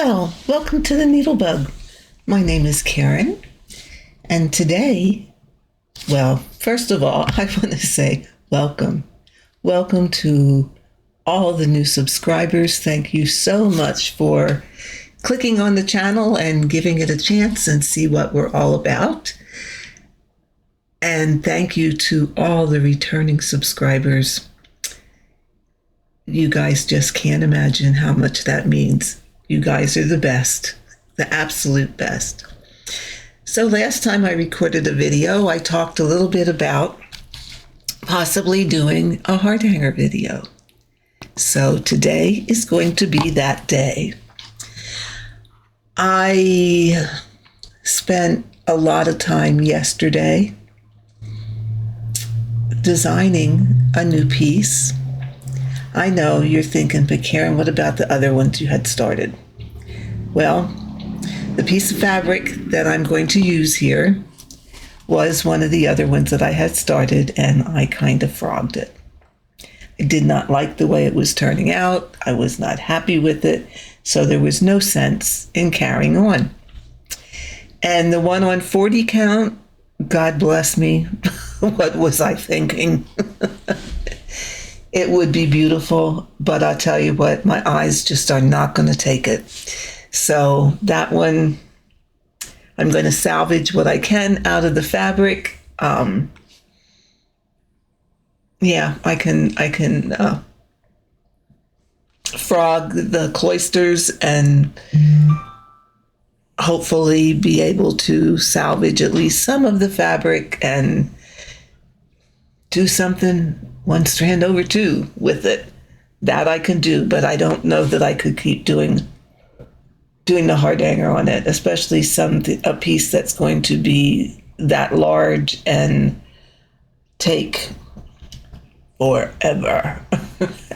Well, welcome to the NeedleBugg. My name is Karen, and today, first of all, I want to say welcome. Welcome to all the new subscribers. Thank you so much for clicking on the channel and giving it a chance and see what we're all about. And thank you to all the returning subscribers. You guys just can't imagine how much that means. You guys are the best, the absolute best. So last time I recorded a video, I talked a little bit about possibly doing a Hardanger video. So today is going to be that day. I spent a lot of time yesterday designing a new piece. I know you're thinking, but Karen, what about the other ones you had started? Well, the piece of fabric that I'm going to use here was one of the other ones that I had started, and I kind of frogged it. I did not like the way it was turning out. I was not happy with it, so there was no sense in carrying on. And the one on 40 count, God bless me, what was I thinking? It would be beautiful, but I'll tell you what, my eyes just are not going to take it. So that one, I'm going to salvage what I can out of the fabric. I can frog the cloisters and hopefully be able to salvage at least some of the fabric and do something one strand over two with it. That I can do, but I don't know that I could keep doing the Hardanger on it, especially a piece that's going to be that large and take forever.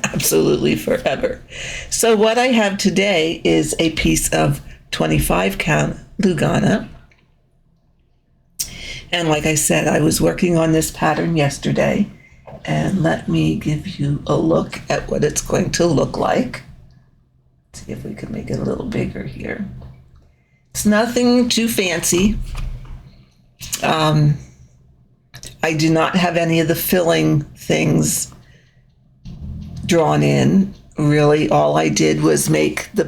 Absolutely forever. So what I have today is a piece of 25 count Lugana. And like I said, I was working on this pattern yesterday, and let me give you a look at what it's going to look like. Let's see if we can make it a little bigger here. It's nothing too fancy. I do not have any of the filling things drawn in. Really, all I did was make the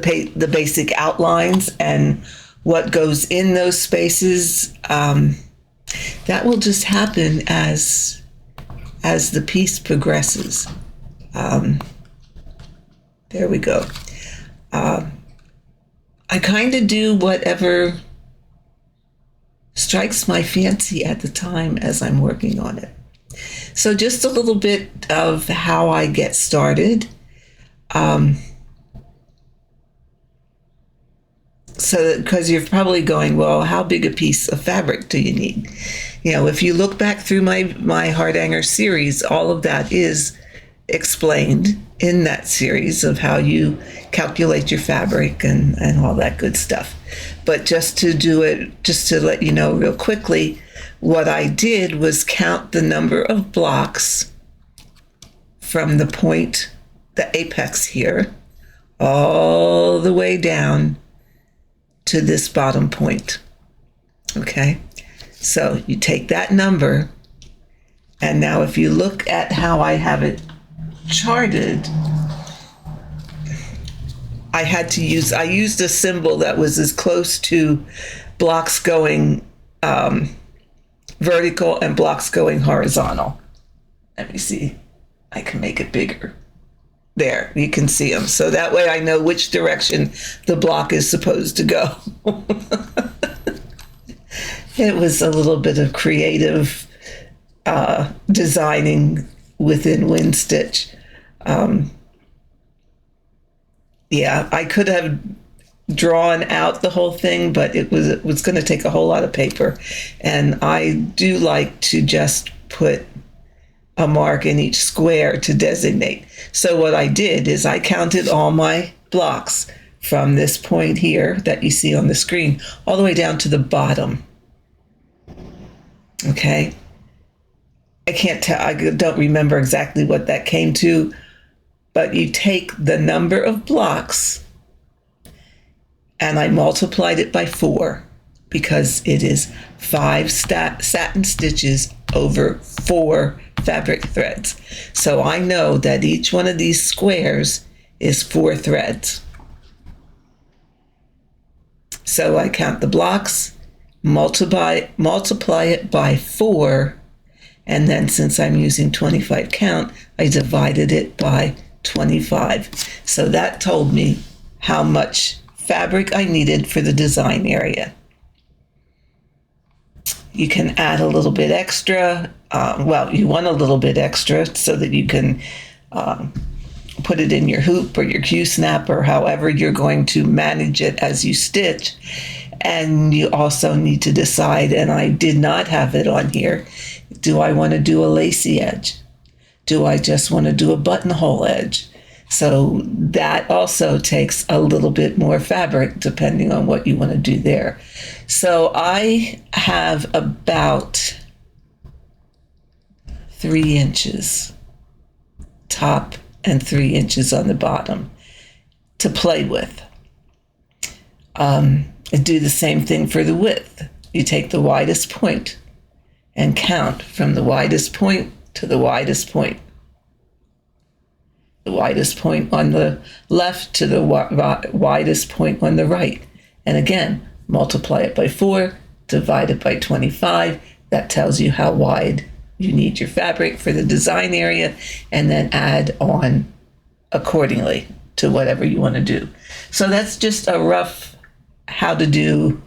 basic outlines, and what goes in those spaces, that will just happen as the piece progresses. There we go. I kind of do whatever strikes my fancy at the time as I'm working on it. So just a little bit of how I get started. So, because you're probably going, well, how big a piece of fabric do you need? You know, if you look back through my Hardanger series, all of that is explained in that series of how you calculate your fabric and all that good stuff. But just to let you know real quickly, what I did was count the number of blocks from the point, the apex here, all the way down to this bottom point. Okay, so you take that number, and now if you look at how I have it charted, I used a symbol that was as close to blocks going vertical and blocks going horizontal. Let me see, I can make it bigger. There, you can see them. So that way I know which direction the block is supposed to go. It was a little bit of creative designing within WinStitch. I could have drawn out the whole thing, but it was going to take a whole lot of paper. And I do like to just put a mark in each square to designate. So what I did is I counted all my blocks from this point here that you see on the screen all the way down to the bottom. Okay. I can't tell, I don't remember exactly what that came to, but you take the number of blocks and I multiplied it by 4 because it is 5 satin stitches over 4 fabric threads. So I know that each one of these squares is 4 threads. So I count the blocks, multiply it by 4, and then since I'm using 25 count, I divided it by 25. So that told me how much fabric I needed for the design area. You can add a little bit extra. Well, you want a little bit extra so that you can put it in your hoop or your Q-snap or however you're going to manage it as you stitch. And you also need to decide, and I did not have it on here, do I want to do a lacy edge? Do I just want to do a buttonhole edge? So that also takes a little bit more fabric depending on what you want to do there. So I have about 3 inches top and 3 inches on the bottom to play with. Do the same thing for the width. You take the widest point and count from the widest point to the widest point. The widest point on the left to the widest point on the right. And again, multiply it by 4, divide it by 25. That tells you how wide you need your fabric for the design area, and then add on accordingly to whatever you want to do. So that's just a rough how to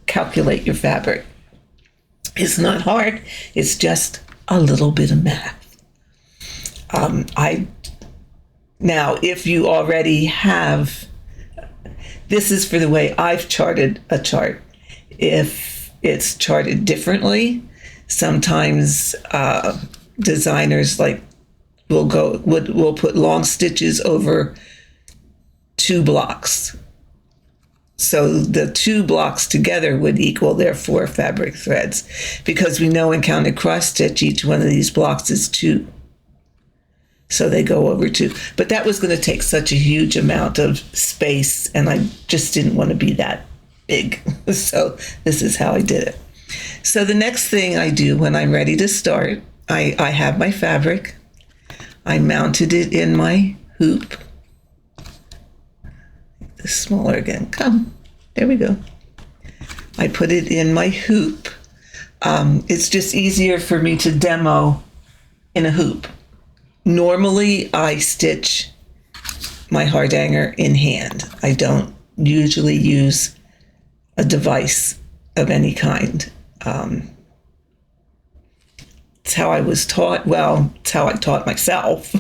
calculate your fabric. It's not hard. It's just a little bit of math. Now, if you already have, this is for the way I've charted a chart. If it's charted differently, sometimes designers will put long stitches over 2 blocks. So the 2 blocks together would equal their 4 fabric threads, because we know in counted cross stitch each one of these blocks is 2. So they go over 2. But that was going to take such a huge amount of space, and I just didn't want to be that big. So this is how I did it. So the next thing I do when I'm ready to start, I have my fabric. I mounted it in my hoop. Make this smaller again. Come. There we go. I put it in my hoop. It's just easier for me to demo in a hoop. Normally, I stitch my Hardanger in hand. I don't usually use a device of any kind. It's how I was taught. Well, it's how I taught myself,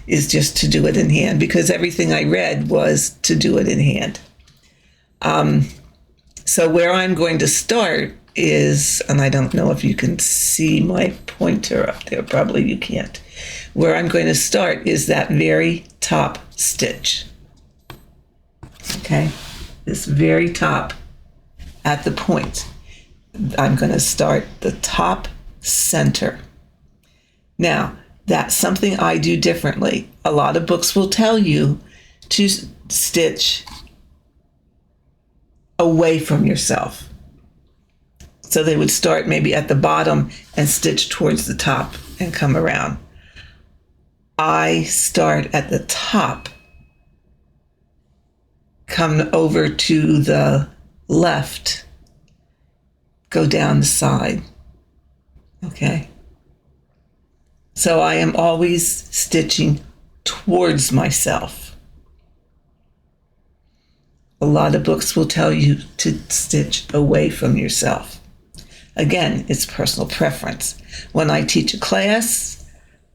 is just to do it in hand, because everything I read was to do it in hand. So where I'm going to start is, and I don't know if you can see my pointer up there, probably you can't. Where I'm going to start is that very top stitch. Okay, this very top at the point. I'm going to start the top center. Now, that's something I do differently. A lot of books will tell you to stitch away from yourself. So they would start maybe at the bottom and stitch towards the top and come around. I start at the top, come over to the left, go down the side. Okay? So I am always stitching towards myself. A lot of books will tell you to stitch away from yourself. Again, it's personal preference. When I teach a class,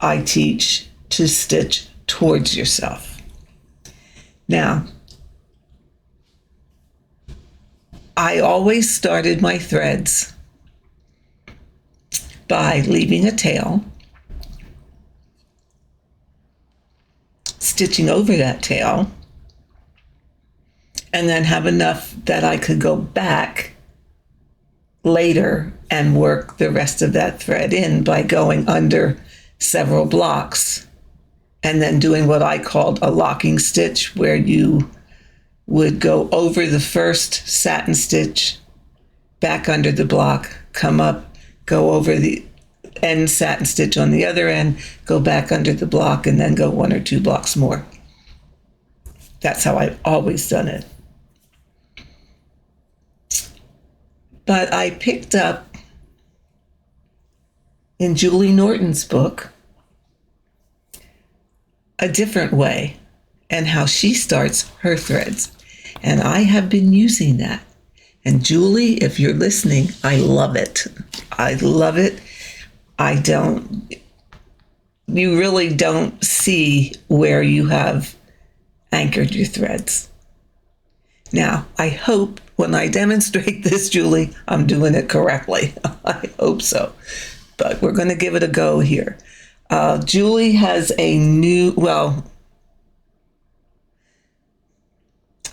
I teach to stitch towards yourself. Now, I always started my threads by leaving a tail, stitching over that tail, and then have enough that I could go back later and work the rest of that thread in by going under several blocks and then doing what I called a locking stitch, where you would go over the first satin stitch, back under the block, come up, go over the end satin stitch on the other end, go back under the block, and then go 1 or 2 blocks more. That's how I've always done it. But I picked up in Julie Norton's book a different way and how she starts her threads. And I have been using that. And Julie, if you're listening, I love it. I love it. You really don't see where you have anchored your threads. Now, I hope when I demonstrate this, Julie, I'm doing it correctly. I hope so. But we're going to give it a go here. Julie has a new, well,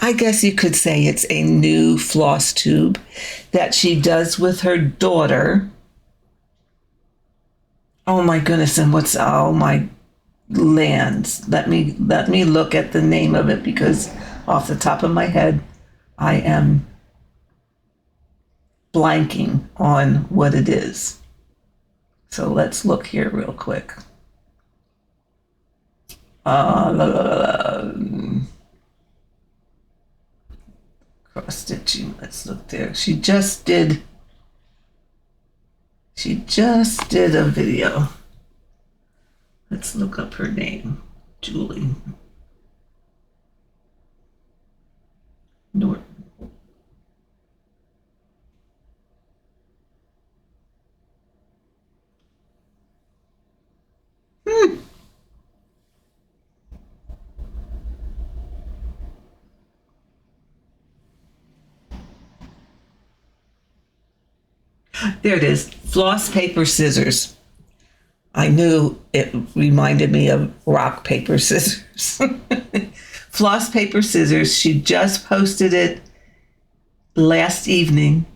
I guess you could say it's a new floss tube that she does with her daughter. Oh my goodness, and oh my lands. Let me look at the name of it, because off the top of my head, I am blanking on what it is. So let's look here real quick. Cross stitching, let's look there. She just did a video. Let's look up her name. Julie Norton. There it is. Floss, paper, scissors. I knew it reminded me of rock, paper, scissors. Floss, paper, scissors. She just posted it last evening.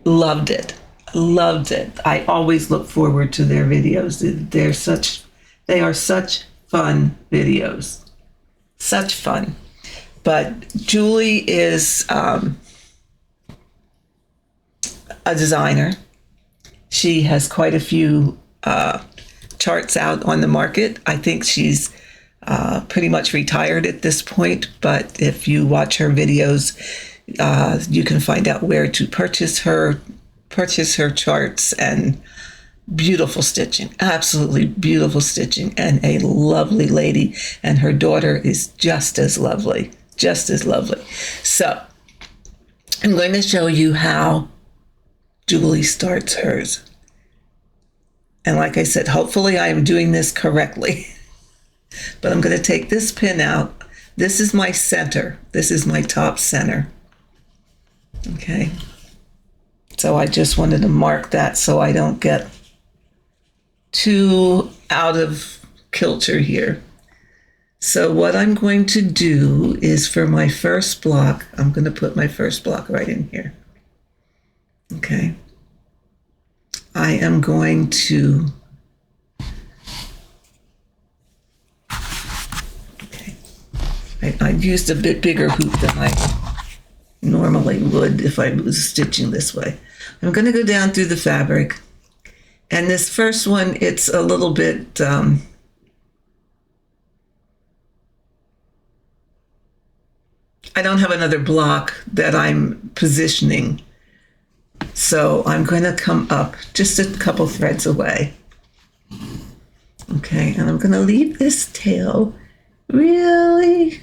Loved it. Loved it. I always look forward to their videos. They are such fun videos. Such fun. But Julie is a designer. She has quite a few charts out on the market. I think she's pretty much retired at this point, but if you watch her videos, you can find out where to purchase her charts, and beautiful stitching, absolutely beautiful stitching, and a lovely lady, and her daughter is just as lovely. So I'm going to show you how Julie starts hers. And like I said, hopefully I am doing this correctly. But I'm going to take this pin out. This is my center. This is my top center. Okay. So I just wanted to mark that so I don't get too out of kilter here. So what I'm going to do is, for my first block, I'm going to put my first block right in here. Okay. I am going to, okay, I used a bit bigger hoop than I normally would if I was stitching this way. I'm going to go down through the fabric, and this first one, it's a little bit, I don't have another block that I'm positioning. So I'm going to come up just a couple threads away. Okay, and I'm going to leave this tail really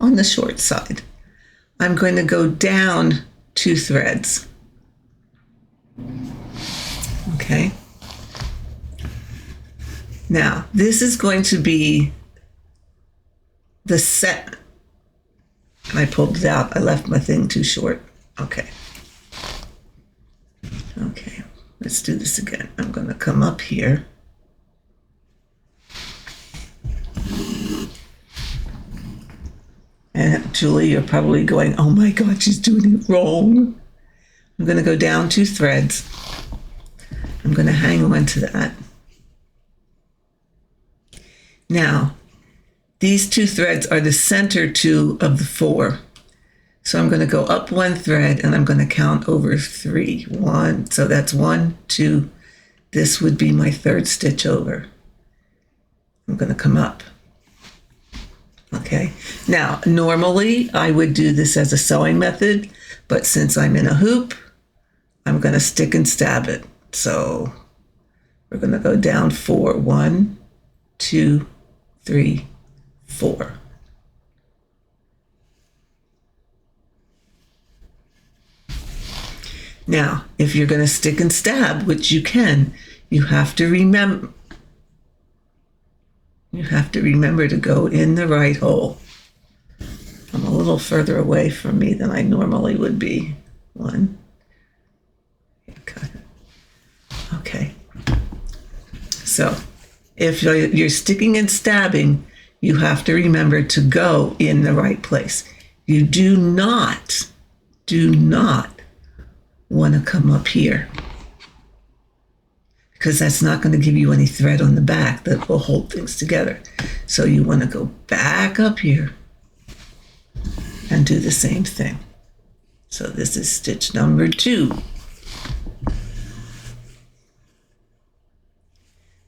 on the short side. I'm going to go down 2 threads. Okay. Now, this is going to be the set. I pulled it out. I left my thing too short. Okay. Okay, let's do this again. I'm going to come up here. And Julie, you're probably going, oh my God, she's doing it wrong. I'm going to go down 2 threads. I'm going to hang on to that. Now, These 2 threads are the center 2 of the 4. So I'm going to go up 1 thread and I'm going to count over 3. 1, so that's 1, 2. This would be my 3rd stitch over. I'm going to come up. Okay, now normally I would do this as a sewing method, but since I'm in a hoop, I'm going to stick and stab it. So we're going to go down 4. 1, 2, 3, 4. Now, if you're going to stick and stab, which you can, you have to remember to go in the right hole. I'm a little further away from me than I normally would be. 1. Okay. So, if you're sticking and stabbing, you have to remember to go in the right place. You do not want to come up here, because that's not going to give you any thread on the back that will hold things together. So you want to go back up here and do the same thing. So this is stitch number 2.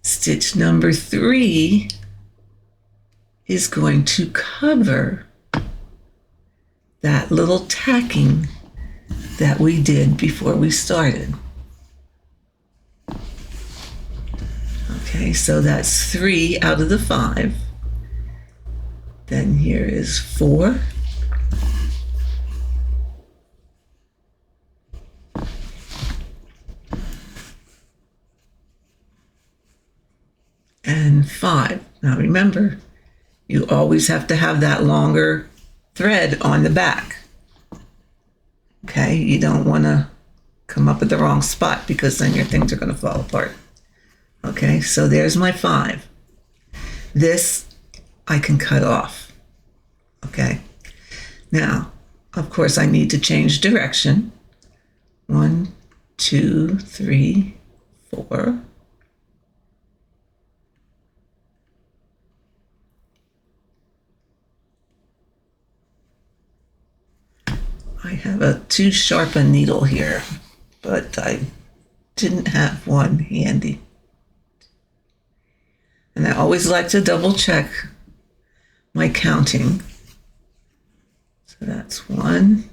Stitch number 3 is going to cover that little tacking that we did before we started. Okay, so that's 3 out of the 5. Then here is 4. And 5. Now remember, you always have to have that longer thread on the back. Okay, you don't want to come up at the wrong spot, because then your things are going to fall apart. Okay, so there's my 5. This I can cut off. Okay, now, of course, I need to change direction. 1, 2, 3, 4. I have a too sharp a needle here, but I didn't have one handy. And I always like to double check my counting. So that's 1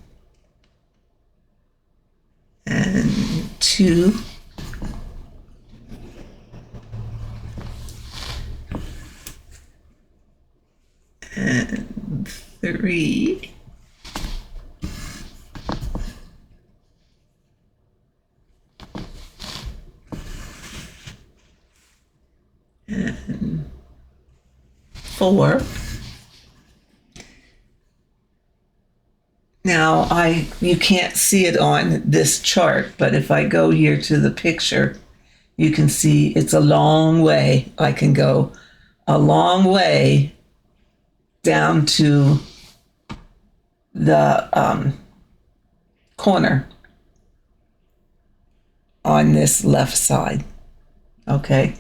and 2. And 3. And 4. Now you can't see it on this chart, but if I go here to the picture, you can see it's a long way. I can go a long way down to the corner on this left side. Okay.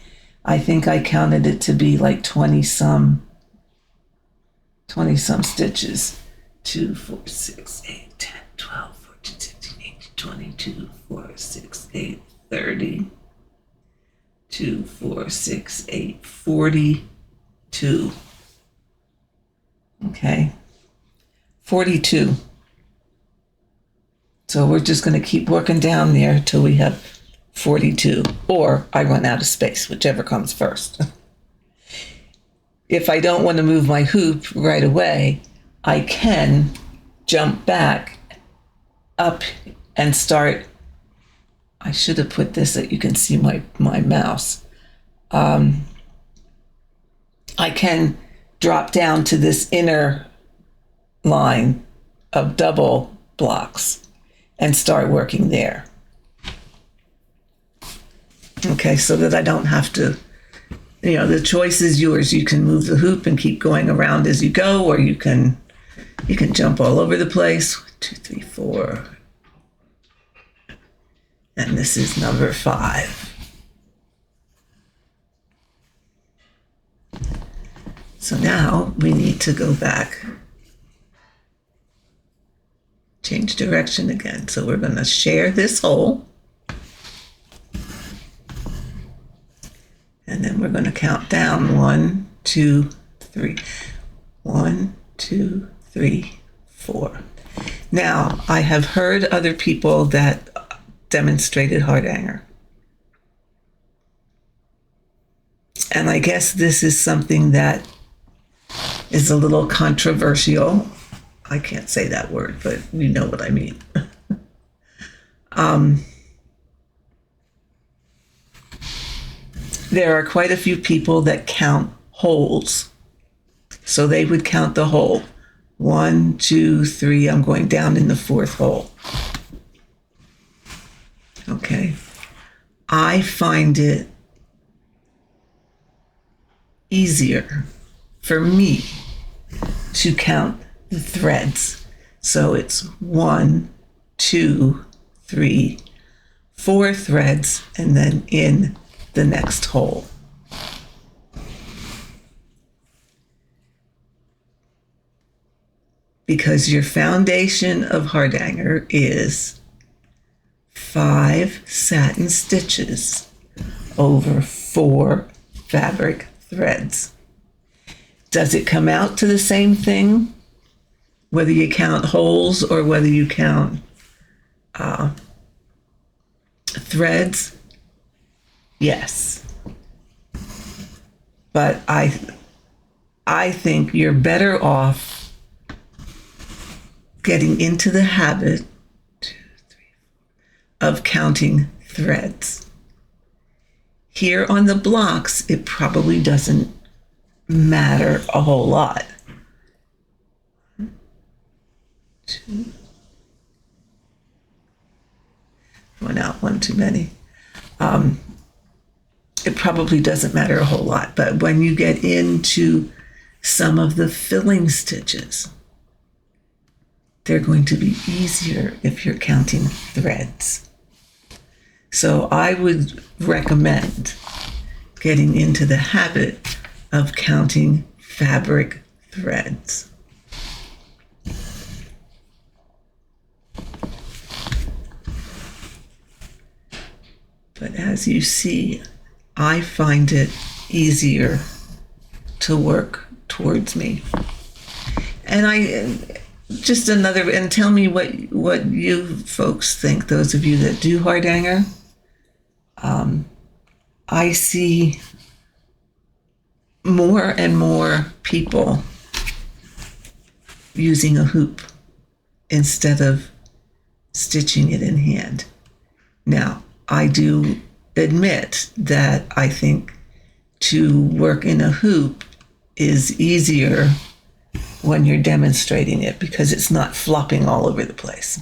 I think I counted it to be like 20 some stitches. 2, 4, 6, 8, 10, 12, 14, 16, 18, 22, 4, 6, 8, 30. 2, 4, 6, 8, 42. Okay. 42. So we're just going to keep working down there till we have 42, or I run out of space, whichever comes first. If I don't want to move my hoop right away, I can jump back up and start. I should have put this so you can see my mouse. I can drop down to this inner line of double blocks and start working there. Okay, so that I don't have to, the choice is yours. You can move the hoop and keep going around as you go, or you can jump all over the place. 1, 2, 3, 4. And this is number 5. So now we need to go back, change direction again. So we're going to share this hole. And then we're going to count down 1, 2, 3. 1, 2, 3, 4. Now, I have heard other people that demonstrated Hardanger. And I guess this is something that is a little controversial. I can't say that word, but you know what I mean. There are quite a few people that count holes. So they would count the hole. 1, 2, 3. I'm going down in the 4th hole. Okay. I find it easier for me to count the threads. So it's 1, 2, 3, 4 threads, and then in the next hole. Because your foundation of Hardanger is 5 satin stitches over 4 fabric threads. Does it come out to the same thing, whether you count holes or whether you count threads? Yes. But I think you're better off getting into the habit 2, 3, 4, of counting threads. Here on the blocks, it probably doesn't matter a whole lot. 2. Went out one too many. It probably doesn't matter a whole lot, but when you get into some of the filling stitches, they're going to be easier if you're counting threads. So I would recommend getting into the habit of counting fabric threads. But as you see, I find it easier to work towards me. And and tell me what you folks think, those of you that do Hardanger. I see more and more people using a hoop instead of stitching it in hand. Now, I do admit that I think to work in a hoop is easier when you're demonstrating it because it's not flopping all over the place.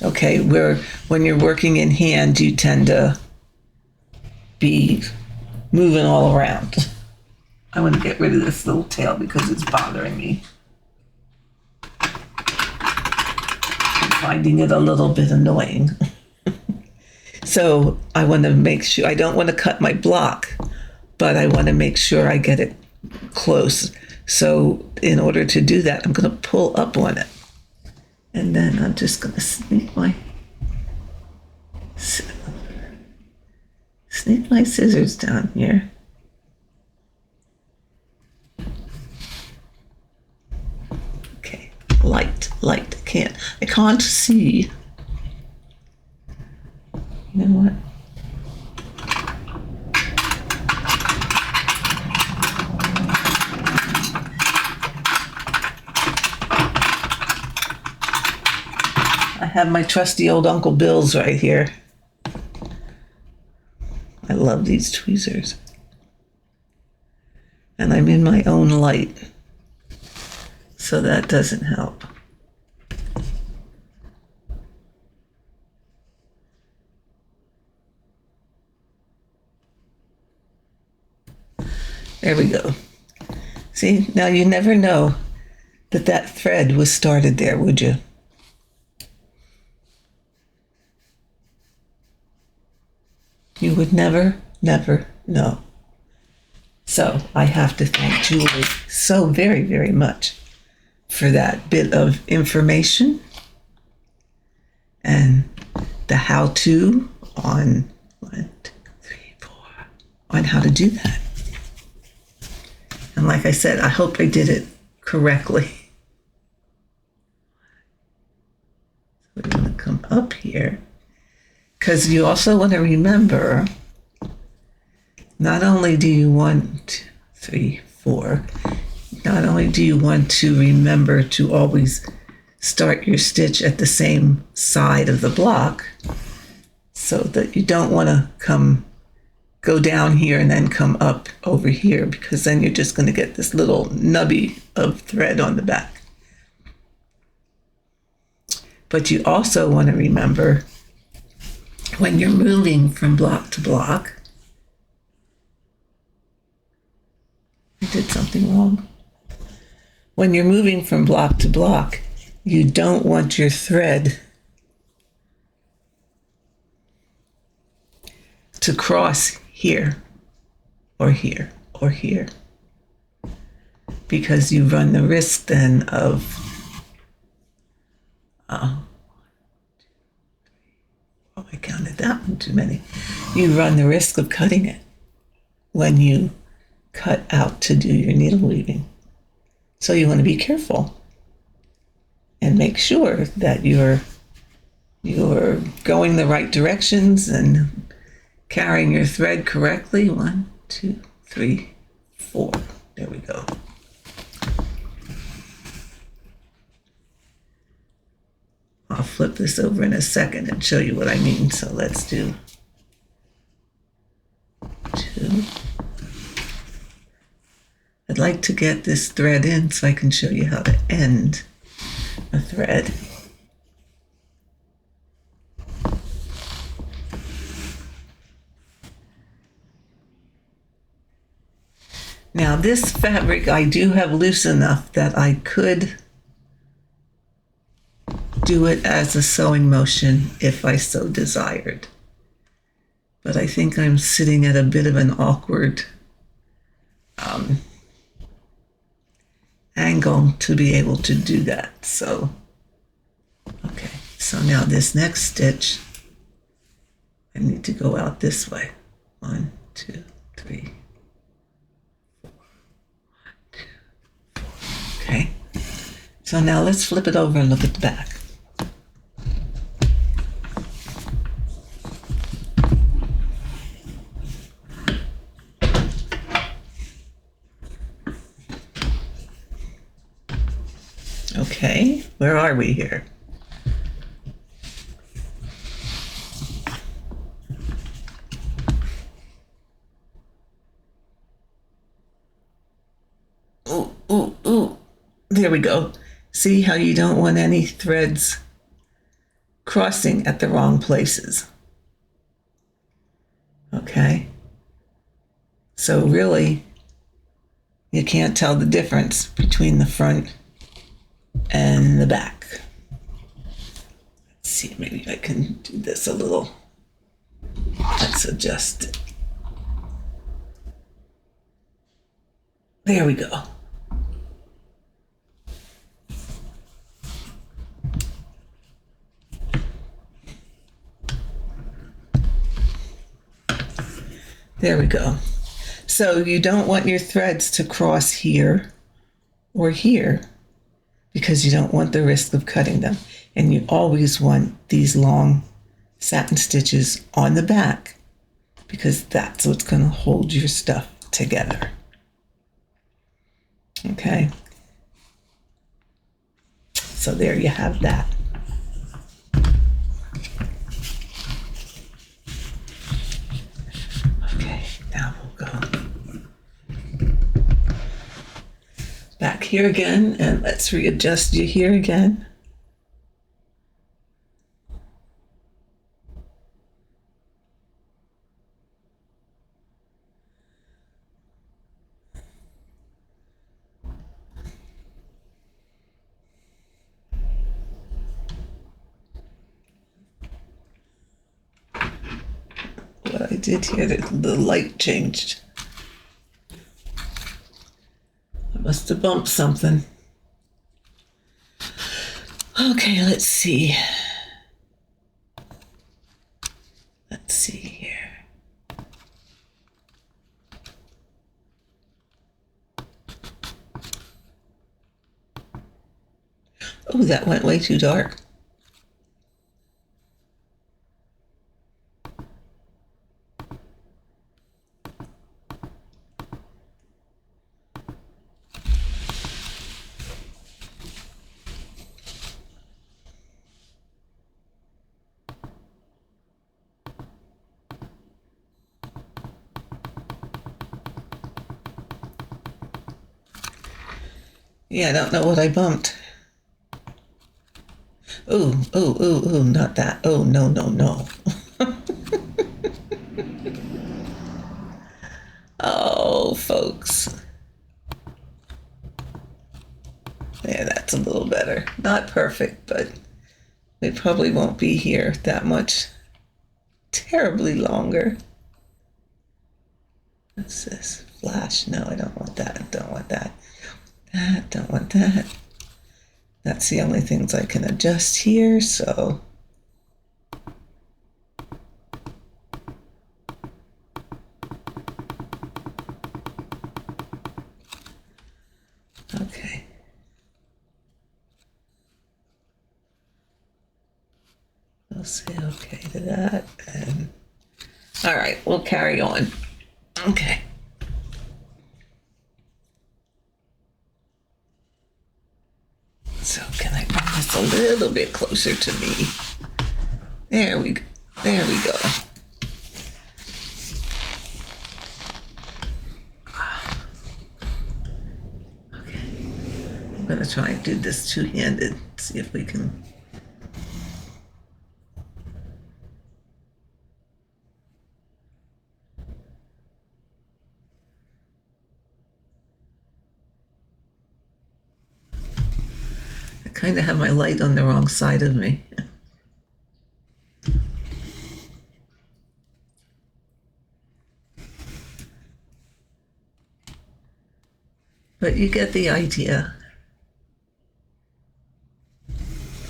Okay, when you're working in hand, you tend to be moving all around. I want to get rid of this little tail because it's bothering me. I'm finding it a little bit annoying. So I want to make sure, I don't want to cut my block, but I want to make sure I get it close. So in order to do that, I'm going to pull up on it. And then I'm just going to sneak my scissors down here. Okay, light, I can't see. You know what? I have my trusty old Uncle Bill's right here. I love these tweezers. And I'm in my own light, so that doesn't help. There we go. See, now you never know that thread was started there, would you? You would never know. So I have to thank Julie so very, very much for that bit of information and the how-to on 1, 2, 3, 4 on how to do that. And like I said, I hope I did it correctly. So we're going to come up here because you also want to remember, not only do you want 2, 3, 4, not only do you want to remember to always start your stitch at the same side of the block so that you don't want to go down here and then come up over here, because then you're just going to get this little nubby of thread on the back. But you also want to remember, when you're moving from block to block, I did something wrong. When you're moving from block to block, you don't want your thread to cross here or here or here, because you run the risk then of I counted that one too many. You run the risk of cutting it when you cut out to do your needle weaving. So you want to be careful and make sure that you're going the right directions and carrying your thread correctly. 1, 2, 3, 4. There we go. I'll flip this over in a second and show you what I mean. So let's do 2. I'd like to get this thread in so I can show you how to end a thread. Now this fabric I do have loose enough that I could do it as a sewing motion if I so desired. But I think I'm sitting at a bit of an awkward angle to be able to do that. So, okay, so now this next stitch, I need to go out this way. 1, 2, 3, 4. 1, 2, 4. Okay, so now let's flip it over and look at the back. Okay, where are we here? Ooh, ooh, ooh. There we go. See how you don't want any threads crossing at the wrong places. Okay. So really, you can't tell the difference between the front and the back. Let's see, maybe I can do this a little. Let's adjust it. There we go. There we go. So you don't want your threads to cross here or here, because you don't want the risk of cutting them. And you always want these long satin stitches on the back, because that's what's going to hold your stuff together. Okay. So there you have that. Okay, now we'll go back here again, and let's readjust you here again. What I did here, the light changed. Must have bumped something. Okay, let's see. Let's see here. Oh, that went way too dark. Yeah, I don't know what I bumped. Oh, not that. Oh, no, no, no. Oh, folks. Yeah, that's a little better. Not perfect, but we probably won't be here that much terribly longer. What's this? Flash? No, I don't want that. Don't want that. Don't want that. That's the only things I can adjust here, so. Okay. We'll say okay to that. And all right, we'll carry on. Okay. So can I bring this a little bit closer to me? There we go. There we go. Okay. I'm going to try and do this two-handed. See if we can. I kind of have my light on the wrong side of me. But you get the idea.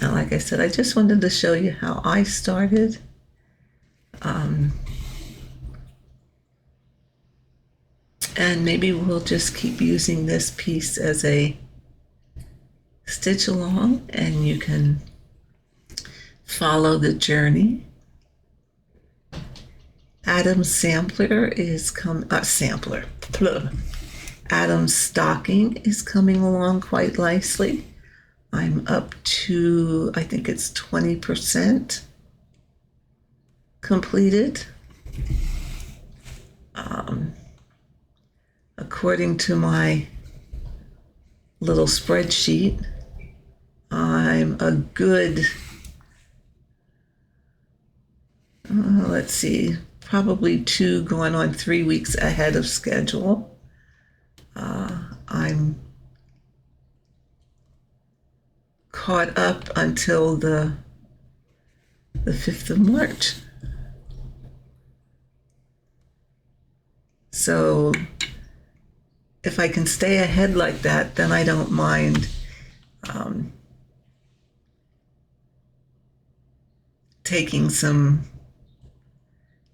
And like I said, I just wanted to show you how I started. And maybe we'll just keep using this piece as a stitch along, and you can follow the journey. Adam's sampler is Adam's stocking is coming along quite nicely. I'm up to, I think it's 20% completed. According to my little spreadsheet, I'm a good, let's see, probably 2 going on 3 weeks ahead of schedule. I'm caught up until the 5th of March. So if I can stay ahead like that, then I don't mind taking some,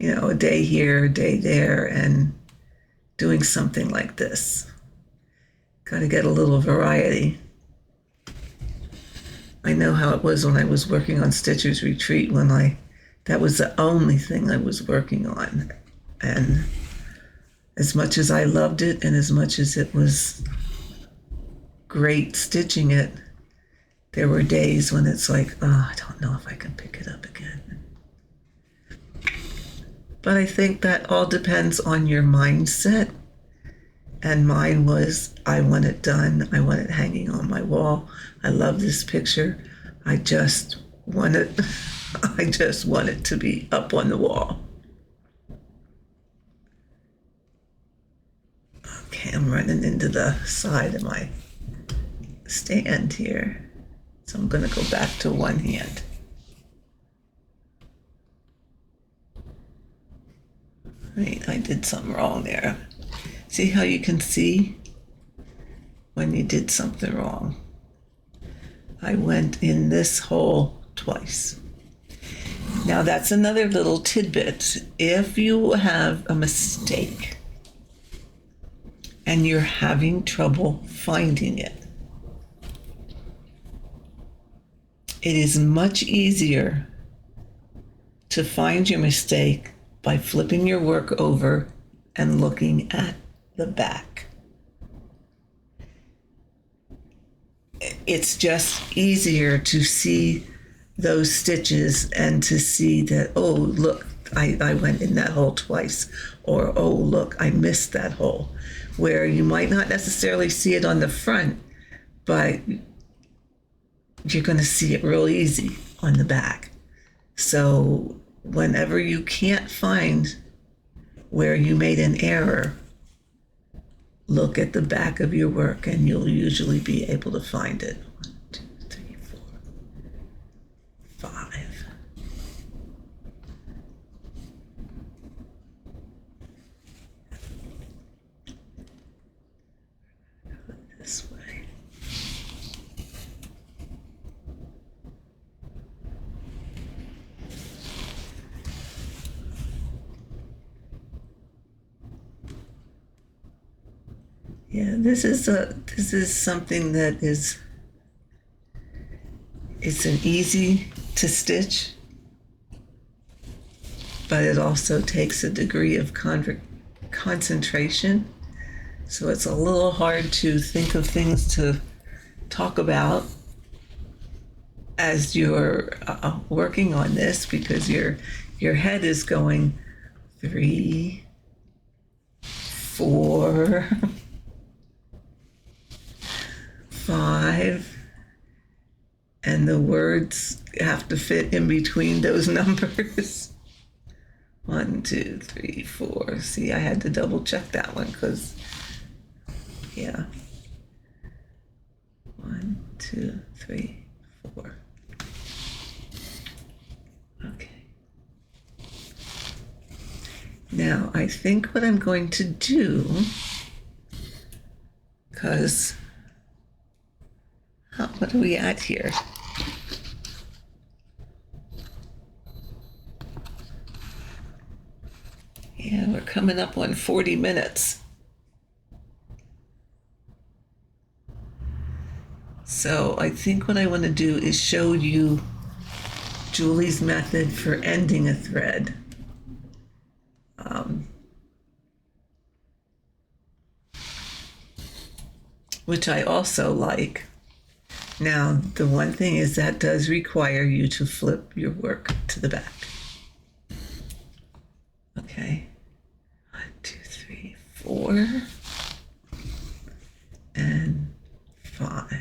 a day here, a day there, and doing something like this. Kind of get a little variety. I know how it was when I was working on Stitcher's Retreat, that was the only thing I was working on. And as much as I loved it and as much as it was great stitching it, there were days when it's like, oh, I don't know if I can pick it up again. But I think that all depends on your mindset. And mine was, I want it done. I want it hanging on my wall. I love this picture. I just want it to be up on the wall. Okay, I'm running into the side of my stand here. So I'm going to go back to one hand. Wait, I did something wrong there. See how you can see when you did something wrong. I went in this hole twice. Now that's another little tidbit. If you have a mistake and you're having trouble finding it, it is much easier to find your mistake by flipping your work over and looking at the back. It's just easier to see those stitches and to see that, oh, look, I went in that hole twice, or oh, look, I missed that hole, where you might not necessarily see it on the front, but you're going to see it real easy on the back. So whenever you can't find where you made an error, look at the back of your work and you'll usually be able to find it. 1, 2, 3, 4, 5. This way. Yeah, this is something that is, it's an easy to stitch, but it also takes a degree of concentration. So it's a little hard to think of things to talk about as you're working on this, because your head is going 3, 4, 5, and the words have to fit in between those numbers. 1, 2, 3, 4. See, I had to double check that one because, yeah. 1, 2, 3, 4. Okay. Now, I think what I'm going to do, because, what are we at here? Yeah, we're coming up on 40 minutes. So I think what I want to do is show you Julie's method for ending a thread. Which I also like. Now, the one thing is that does require you to flip your work to the back. Okay. 1, 2, 3, 4, and 5.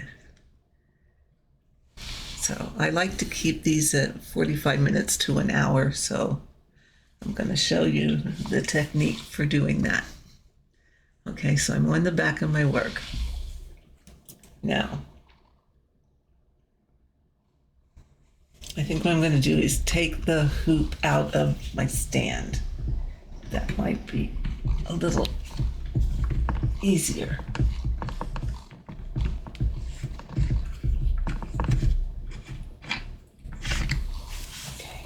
So I like to keep these at 45 minutes to an hour, so I'm going to show you the technique for doing that. Okay, so I'm on the back of my work. Now, I think what I'm going to do is take the hoop out of my stand. That might be a little easier. Okay,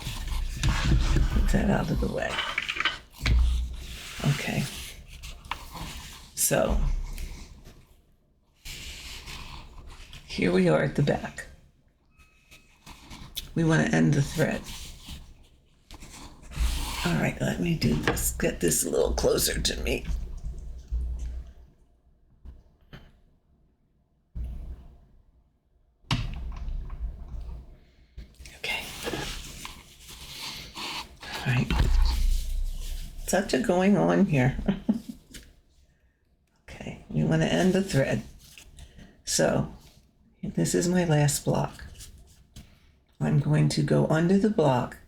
put that out of the way. Okay, so here we are at the back. We want to end the thread. All right, let me do this. Get this a little closer to me. Okay. All right. Such a going on here. Okay, we want to end the thread. So this is my last block. I'm going to go under the block,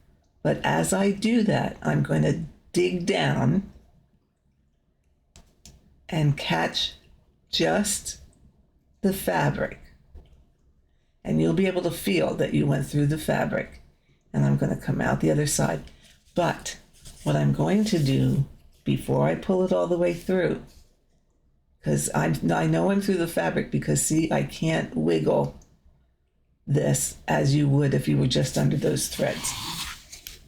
but as I do that, I'm going to dig down and catch just the fabric. And you'll be able to feel that you went through the fabric. And I'm going to come out the other side. But what I'm going to do before I pull it all the way through, because I know I'm through the fabric, because see, I can't wiggle this as you would if you were just under those threads.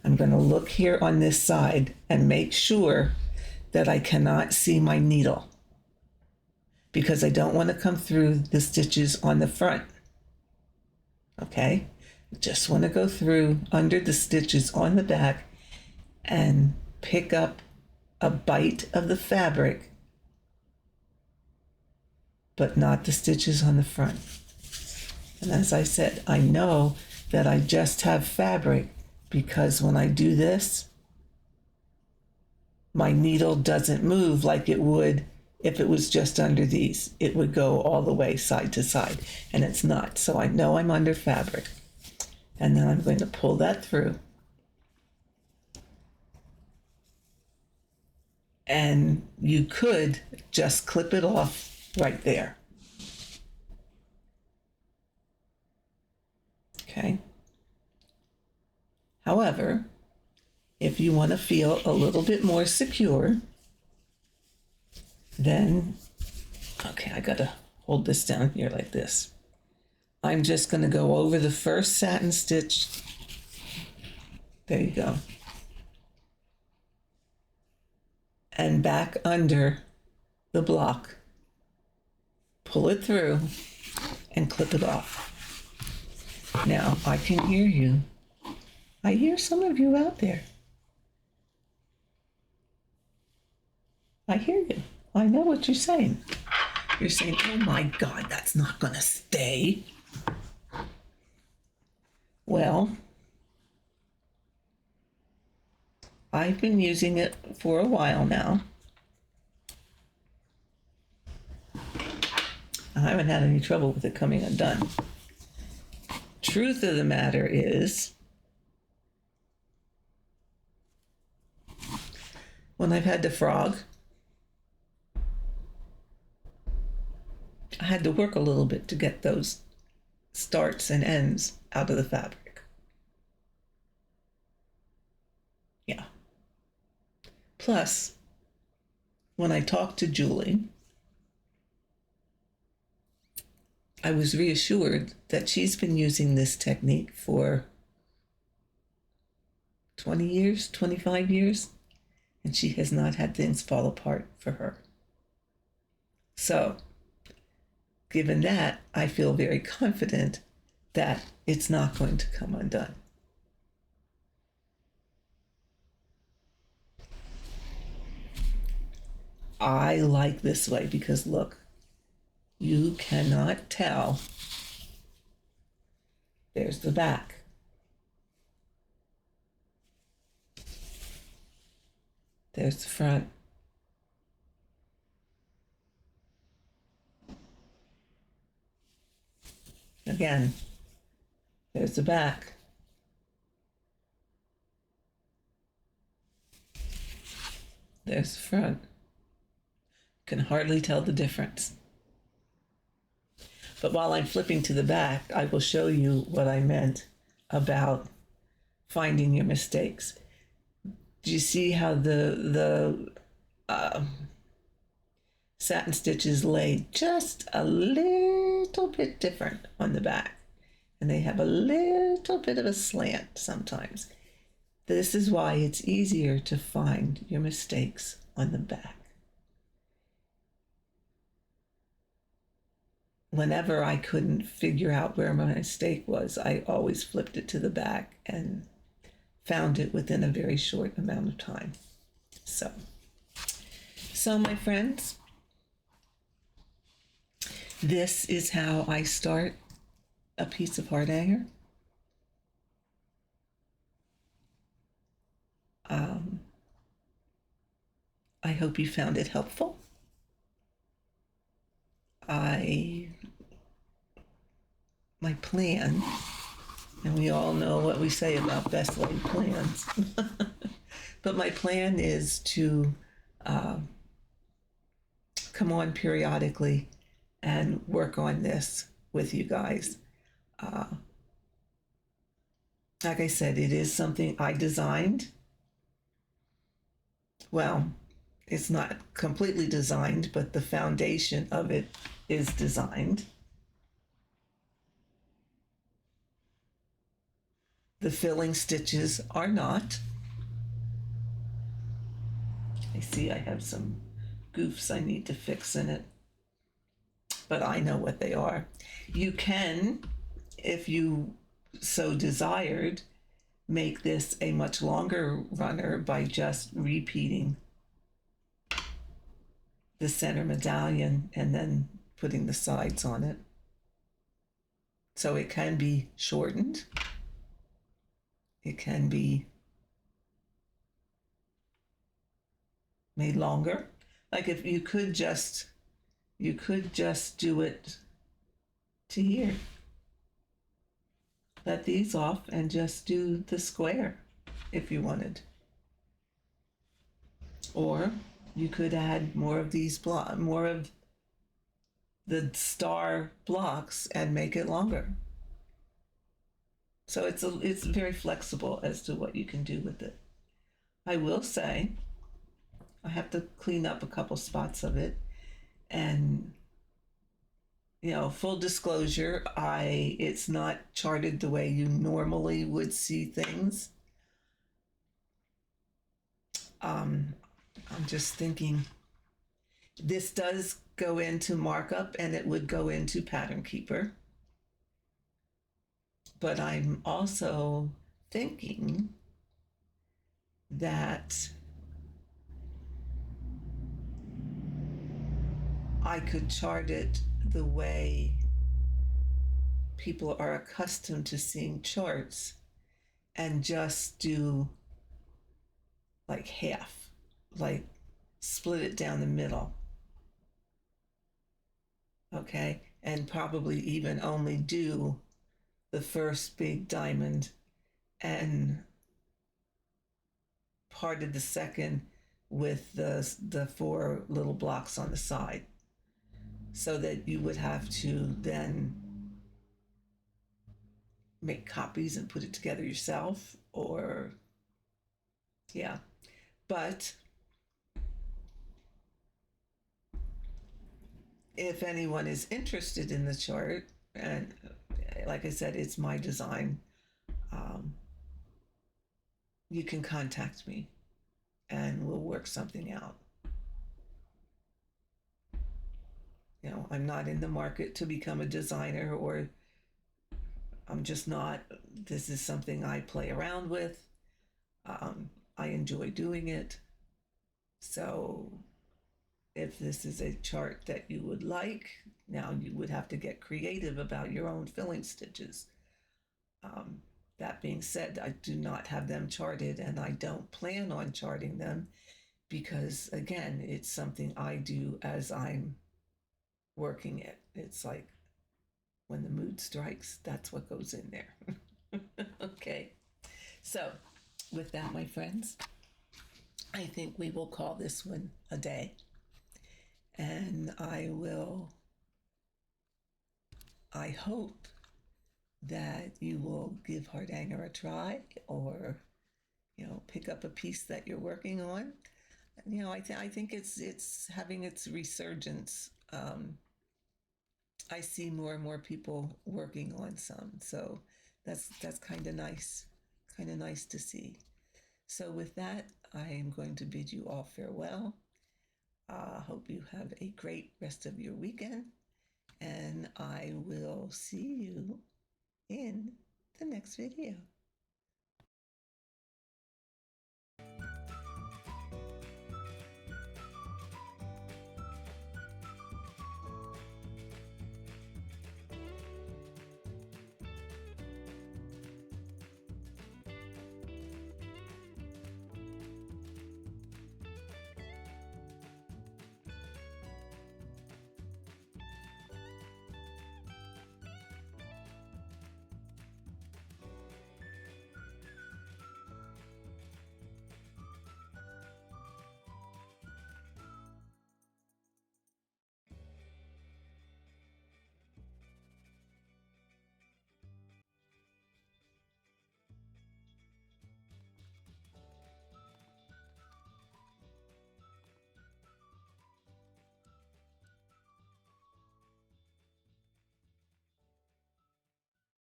I'm going to look here on this side and make sure that I cannot see my needle, because I don't want to come through the stitches on the front. Okay, just want to go through under the stitches on the back and pick up a bite of the fabric, but not the stitches on the front. And as I said, I know that I just have fabric, because when I do this, my needle doesn't move like it would if it was just under these. It would go all the way side to side, and it's not. So I know I'm under fabric. And then I'm going to pull that through. And you could just clip it off right there. Okay. However, if you want to feel a little bit more secure, then, okay, I gotta hold this down here like this. I'm just going to go over the first satin stitch. There you go. And back under the block. Pull it through and clip it off. Now, I can hear you. I hear some of you out there. I hear you. I know what you're saying. You're saying, oh my God, that's not going to stay. Well, I've been using it for a while now. I haven't had any trouble with it coming undone. Truth of the matter is, when I've had to frog, I had to work a little bit to get those starts and ends out of the fabric. Yeah. Plus, when I talked to Julie, I was reassured that she's been using this technique for 20 years, 25 years, and she has not had things fall apart for her. So, given that, I feel very confident that it's not going to come undone. I like this way because look, you cannot tell. There's the back. There's the front. Again, there's the back. There's the front. Can hardly tell the difference. But while I'm flipping to the back, I will show you what I meant about finding your mistakes. Do you see how the satin stitches lay just a little bit different on the back? And they have a little bit of a slant sometimes. This is why it's easier to find your mistakes on the back. Whenever I couldn't figure out where my mistake was, I always flipped it to the back and found it within a very short amount of time. So my friends, this is how I start a piece of Hardanger. I hope you found it helpful. My plan, and we all know what we say about best laid plans, but my plan is to come on periodically and work on this with you guys. Like I said, it is something I designed. Well, It's not completely designed, but the foundation of it is designed. The filling stitches are not. I see I have some goofs I need to fix in it, but I know what they are. You can, if you so desired, make this a much longer runner by just repeating the center medallion and then putting the sides on it. So it can be shortened. It can be made longer. Like if you could just do it to here. Let these off and just do the square if you wanted. Or you could add more of these more of the star blocks and make it longer. So it's very flexible as to what you can do with it. I will say I have to clean up a couple spots of it, and full disclosure, it's not charted the way you normally would see things. I'm just thinking this does go into markup and it would go into Pattern Keeper. But I'm also thinking that I could chart it the way people are accustomed to seeing charts and just do like half, like split it down the middle. Okay, and probably even only do the first big diamond and part of the second with the four little blocks on the side, so that you would have to then make copies and put it together yourself, or yeah. But if anyone is interested in the chart, and like I said, it's my design, you can contact me and we'll work something out. I'm not in the market to become a designer, or I'm just not. This is something I play around with. I enjoy doing it. So if this is a chart that you would like, now you would have to get creative about your own filling stitches. That being said, I do not have them charted, and I don't plan on charting them because, again, it's something I do as I'm working it. It's like when the mood strikes, that's what goes in there. Okay. So, with that, my friends, I think we will call this one a day. And I hope that you will give Hardanger a try, or pick up a piece that you're working on. I think it's having its resurgence. I see more and more people working on some, so that's kind of nice to see. So with that, I am going to bid you all farewell. Hope you have a great rest of your weekend, and I will see you in the next video.